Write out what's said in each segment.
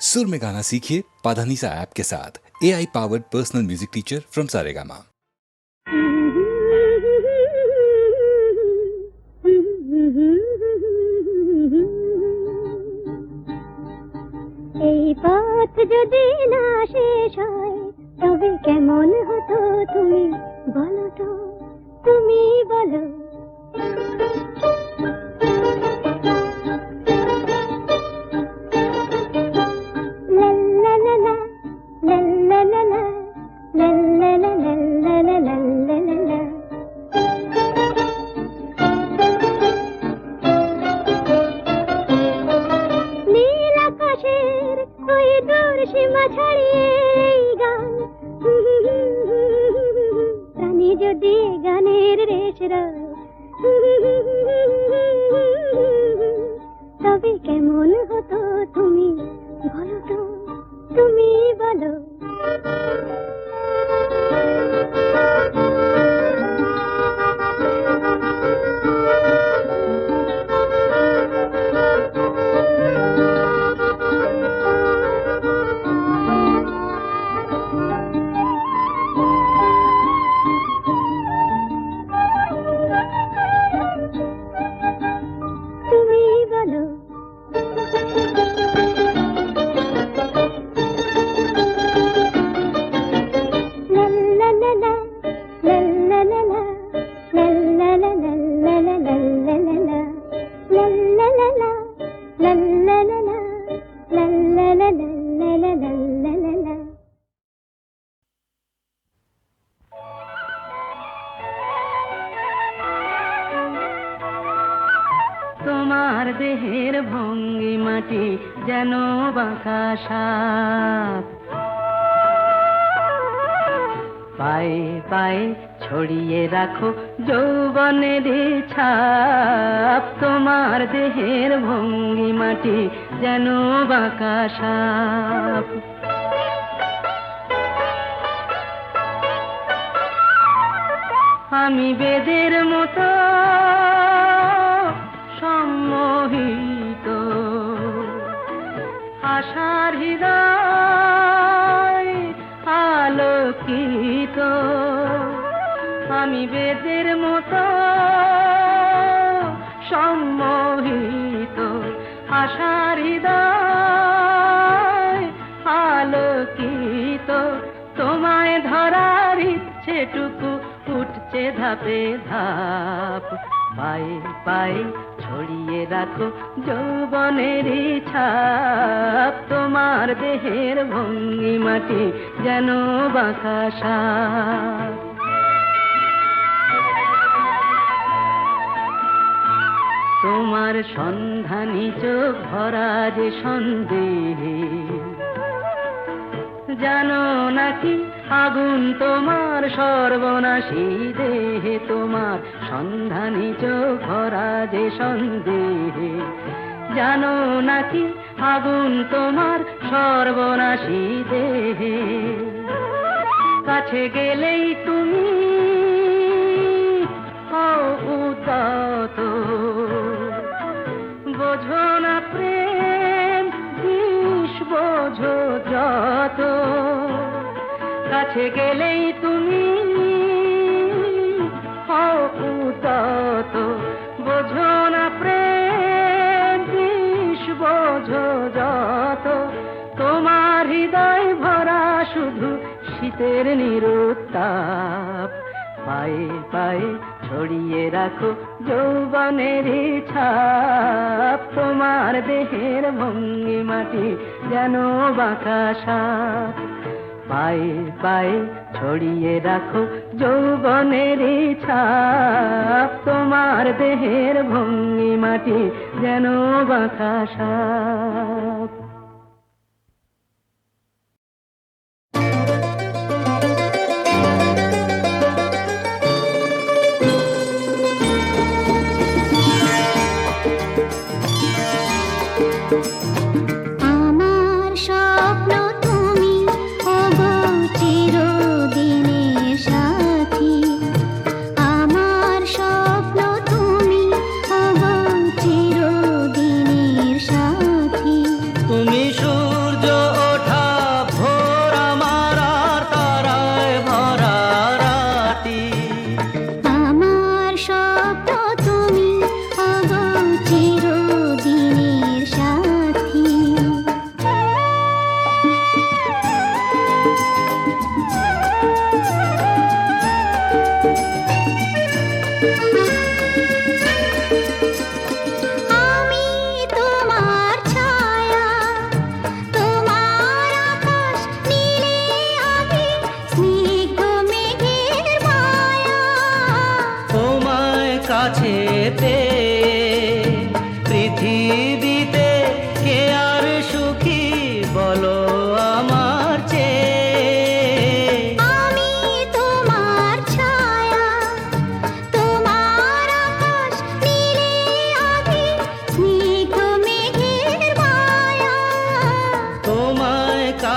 सुर में गाना सीखिए पाधानीसा ऐप के साथ। AI powered personal music teacher from Saregama. এই পথ যদি না শেষ হয় তবে কেমন হতো তুমি বলো তো, তুমি বলো। নীল আকাশের ওই দূর সীমা ছাড়িয়ে এই গান, প্রাণী যদি গানের রেশ রয় তবে কেমন হতো তুমি বলো তো, তুমি বলো। তুমি বলো। তোমার দেহের ভঙ্গিমাটি যেন বাঁকা সাপ, পায়ে পায়ে ছড়িয়ে রাখো যৌবনের ছাপ। তোমার দেহের ভঙ্গিমাটি যেন বাঁকা সাপ। আমি বেদের মতো সম্মোহিত, আশার হৃদয় আলোকিত। আমি বেদের মতো সম্মোহিত, আশার হৃদয় আলোকিত। তোমায় ধরার ইচ্ছেটুকু উঠছে ধাপে ধাপ, পায়ে পায়ে ছড়িয়ে রাখো যৌবনের ছাপ। তোমার দেহের ভঙ্গিমাটি যেন বাঁকা সাপ। তোমার সন্ধানী চোখ ভরা যে সন্দেহে, জানো নাকি আগুন তোমার সর্বনাশী দেহে। তোমার সন্ধানী চোখ ভরা যে সন্দেহে, জানো নাকি আগুন তোমার সর্বনাশী দেহে। কাছে গেলেই তুমি হও উদাত্ত, বোঝো না প্রেম বিষ বোঝো যত। কাছে গেলেই তুমি হও উদাত্ত, বোঝো না প্রেম বিষ বোঝো যত। তোমার হৃদয় ভরা শুধু শীতের নিরুত্তাপ, পায়ে পায়ে ছড়িয়ে রাখো যৌবনের ছাপ। তোমার দেহের ভঙ্গিমাটি যেন বাঁকা সাপ, পায়ে পায়ে ছড়িয়ে রাখো যৌবনের ছাপ। তোমার দেহের ভঙ্গিমাটি যেন বাঁকা সাপ। আমার স্বপ্ন তুমি ওগো চিরদিনের সাথী। আমার স্বপ্ন তুমি ওগো চিরদিনের সাথী।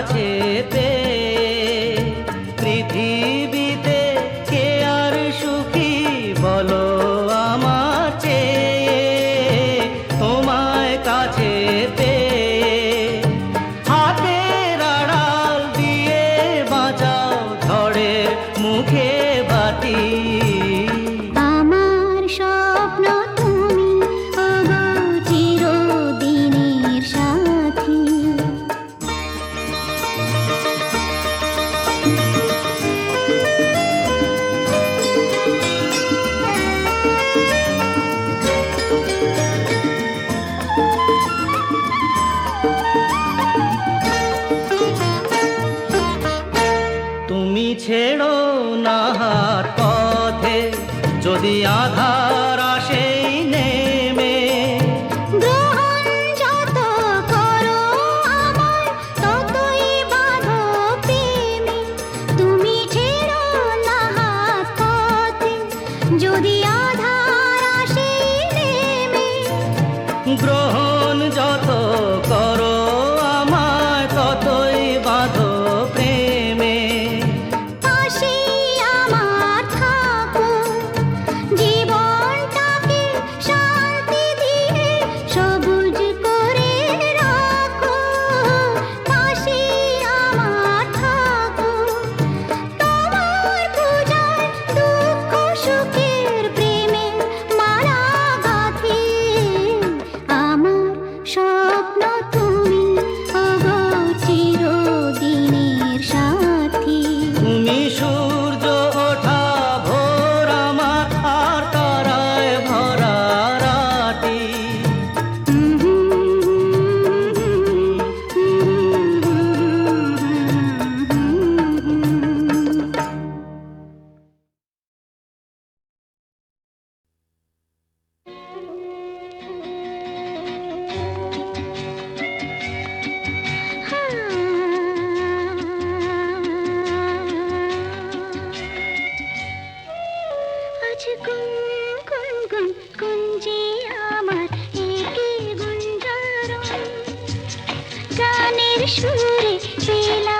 কাছে পেয়ে পৃথিবীতে কে আর সুখী বলো আমার চেয়ে তোমায় কাছে পেয়ে হাতের আড়াল দিয়ে বাঁচাও ঝড়ের মুখে বাটি আমার স্বপ্ন তুমি ওগো চিরদিনের সাথী তুমি ছেড়ো না হাত পথে যদি আধার আসে নেমে গ্রহণ যত করো আমায় ততই বাঁধো প্রেমে তুমি ছেড়ো না হাত পথে যদি আধার আসে নেমে গ্রহণ যত করো আমায় ততই বাঁধো প্রেমে পাশে আমার থাকো জীবনটাকে শান্তি দিয়ে সবুজ করে রাখো পাশে আমার থাকো তোমার পূজায় দুঃখ সুখের প্রেমে মালা গাঁথি আমার স্বপ্ন তুমি ওগো চিরদিনের সাথী তুমি সূর্য ওঠা ভোর আমার আর তারায় ভরা রাতি আজ গুন গুন গুন গুঞ্জে আমার একে গুঞ্জারণ গানের সুরে বেলা